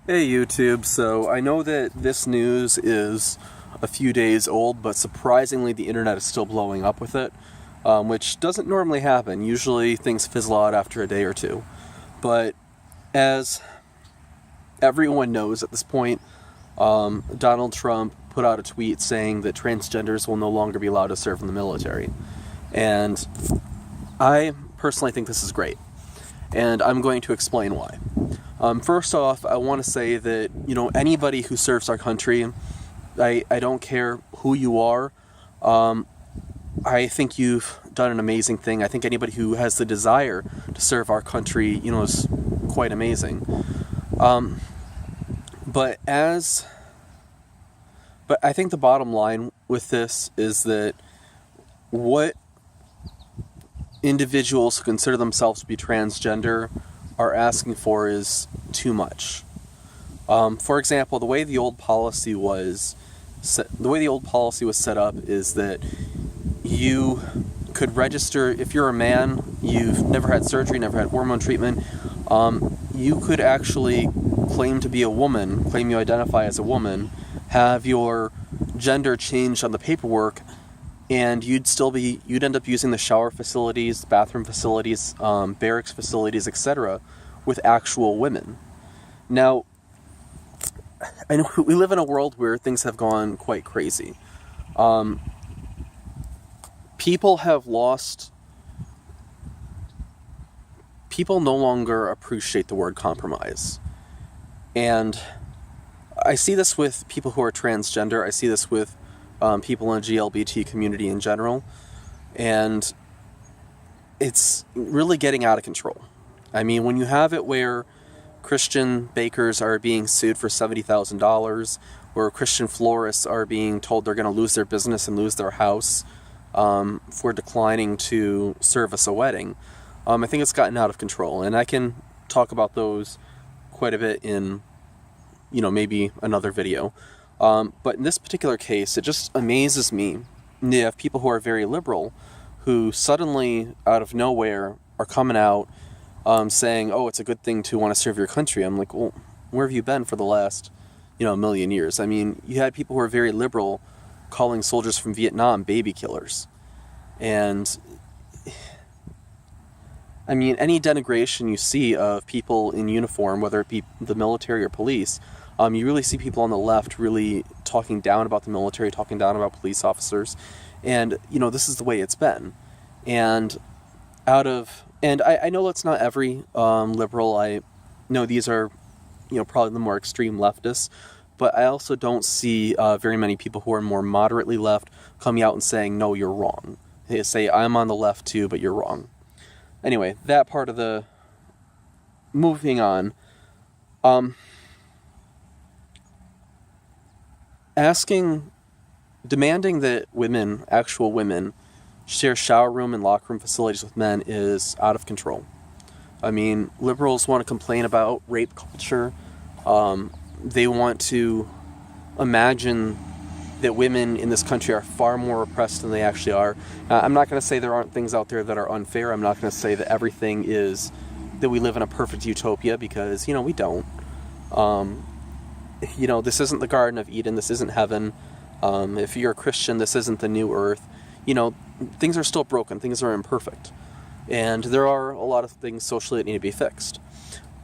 Hey YouTube, so I know that this news is a few days old, but surprisingly the internet is still blowing up with it, which doesn't normally happen. Usually things fizzle out after a day or two. But as everyone knows at this point, Donald Trump put out a tweet saying that transgenders will no longer be allowed to serve in the military. And I personally think this is great. And I'm going to explain why. First off, I want to say that, anybody who serves our country, I don't care who you are, I think you've done an amazing thing. I think anybody who has the desire to serve our country, is quite amazing. But I think the bottom line with this is that what individuals who consider themselves to be transgender are asking for is too much. For example, the way the old policy was set up is that you could register if you're a man, you've never had surgery, never had hormone treatment. You could actually claim to be a woman, claim you identify as a woman, have your gender changed on the paperwork, and you'd end up using the shower facilities, bathroom facilities, barracks facilities, etc., with actual women. Now, I know we live in a world where things have gone quite crazy. People no longer appreciate the word compromise. And I see this with people who are transgender. I see this with people in the GLBT community in general. And it's really getting out of control. I mean, when you have it where Christian bakers are being sued for $70,000, where Christian florists are being told they're going to lose their business and lose their house for declining to service a wedding, I think it's gotten out of control. And I can talk about those quite a bit in, maybe another video. But in this particular case, it just amazes me. You have people who are very liberal who suddenly, out of nowhere, are coming out saying, oh, it's a good thing to want to serve your country. I'm like, well, where have you been for the last, million years? I mean, you had people who are very liberal calling soldiers from Vietnam baby killers. And, I mean, any denigration you see of people in uniform, whether it be the military or police, you really see people on the left really talking down about the military, talking down about police officers. And, this is the way it's been. And I know that's not every liberal. I know these are, probably the more extreme leftists. But I also don't see very many people who are more moderately left coming out and saying, no, you're wrong. They say, I'm on the left too, but you're wrong. Anyway, that part of the... Moving on. Demanding that actual women, share shower room and locker room facilities with men is out of control. I mean, liberals want to complain about rape culture. They want to imagine that women in this country are far more oppressed than they actually are. I'm not going to say there aren't things out there that are unfair. I'm not going to say that everything is, that we live in a perfect utopia, because, we don't. This isn't the Garden of Eden. This isn't heaven. If you're a Christian, this isn't the new earth. Things are still broken. Things are imperfect. And there are a lot of things socially that need to be fixed.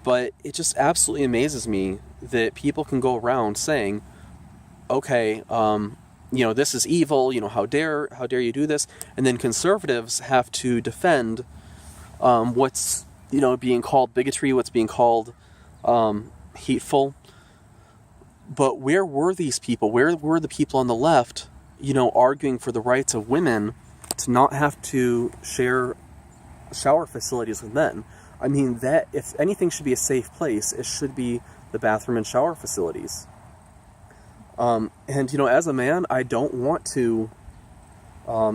But it just absolutely amazes me that people can go around saying, okay, this is evil, how dare you do this? And then conservatives have to defend what's, being called bigotry, what's being called hateful. But where were these people? Where were the people on the left, arguing for the rights of women to not have to share shower facilities with men? I mean, that if anything should be a safe place, it should be the bathroom and shower facilities. And, as a man, I don't want to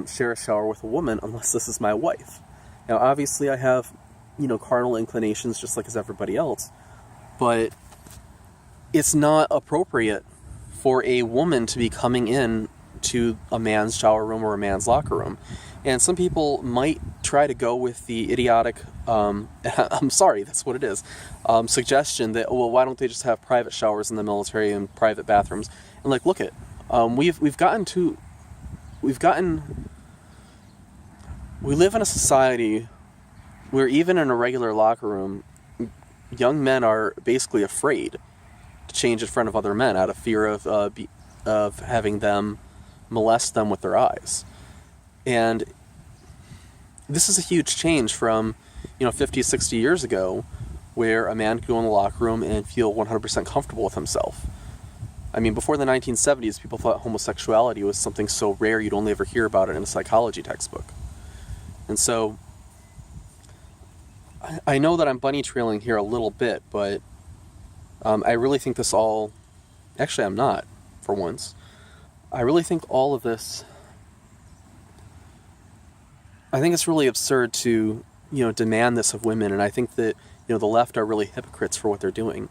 share a shower with a woman unless this is my wife. Now, obviously, I have, carnal inclinations just like as everybody else, but it's not appropriate for a woman to be coming in to a man's shower room or a man's locker room. And some people might try to go with the idiotic, I'm sorry, that's what it is, suggestion that, well, why don't they just have private showers in the military and private bathrooms? And like, look at, we live in a society where even in a regular locker room, young men are basically afraid to change in front of other men out of fear of having them molest them with their eyes. And this is a huge change from, 50, 60 years ago, where a man could go in the locker room and feel 100% comfortable with himself. I mean, before the 1970s, people thought homosexuality was something so rare you'd only ever hear about it in a psychology textbook. And so, I know that I'm bunny trailing here a little bit, but I really think this all... Actually, I'm not, for once. I really think all of this... I think it's really absurd to, demand this of women, and I think that, the left are really hypocrites for what they're doing.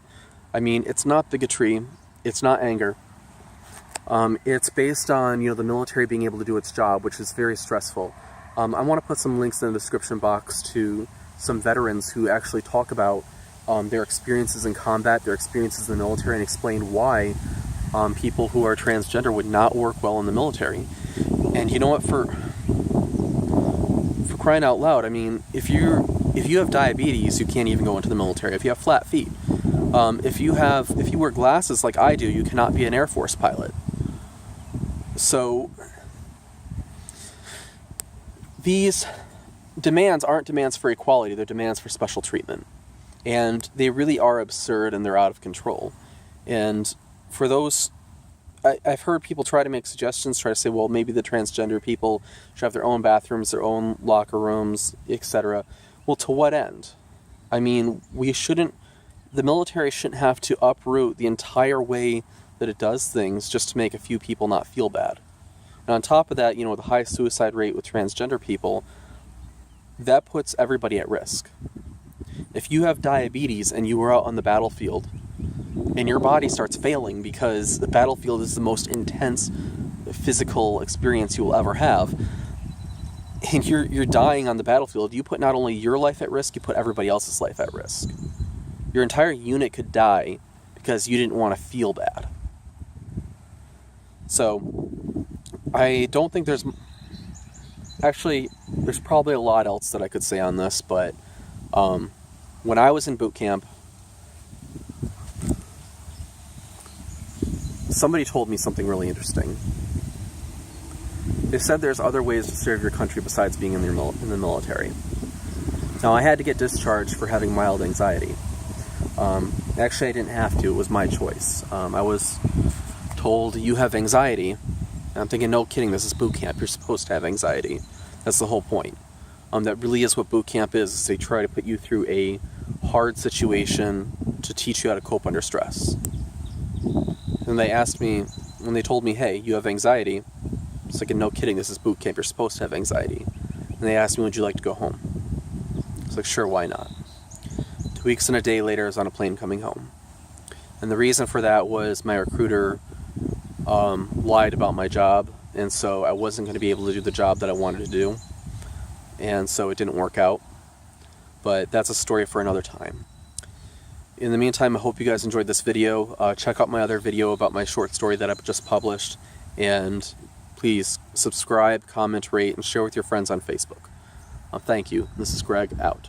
I mean, it's not bigotry, it's not anger. It's based on, the military being able to do its job, which is very stressful. I want to put some links in the description box to some veterans who actually talk about their experiences in combat, their experiences in the military, and explain why people who are transgender would not work well in the military. And you know what, for crying out loud, I mean, if you have diabetes, you can't even go into the military. If you have flat feet, if you wear glasses like I do, you cannot be an Air Force pilot. So these demands aren't demands for equality, they're demands for special treatment. And they really are absurd, and they're out of control. And for those... I've heard people try to make suggestions, try to say, well, maybe the transgender people should have their own bathrooms, their own locker rooms, etc. Well, to what end? I mean, the military shouldn't have to uproot the entire way that it does things just to make a few people not feel bad. And on top of that, with the high suicide rate with transgender people, that puts everybody at risk. If you have diabetes and you are out on the battlefield, and your body starts failing because the battlefield is the most intense physical experience you will ever have, and you're dying on the battlefield, you put not only your life at risk, you put everybody else's life at risk. Your entire unit could die because you didn't want to feel bad. So, I don't think there's... Actually, there's probably a lot else that I could say on this, but when I was in boot camp, somebody told me something really interesting. They said there's other ways to serve your country besides being in the military. Now, I had to get discharged for having mild anxiety. Actually, I didn't have to. It was my choice. I was told, you have anxiety. And I'm thinking, no kidding, this is boot camp. You're supposed to have anxiety. That's the whole point. That really is what boot camp is they try to put you through a hard situation to teach you how to cope under stress. And they asked me, when they told me, hey, you have anxiety, it's like, no kidding, this is boot camp, you're supposed to have anxiety. And they asked me, would you like to go home? It's like, sure, why not? 2 weeks and a day later, I was on a plane coming home. And the reason for that was my recruiter lied about my job, and so I wasn't going to be able to do the job that I wanted to do. And so it didn't work out. But that's a story for another time. In the meantime, I hope you guys enjoyed this video. Check out my other video about my short story that I've just published. And please subscribe, comment, rate, and share with your friends on Facebook. Thank you. This is Greg, out.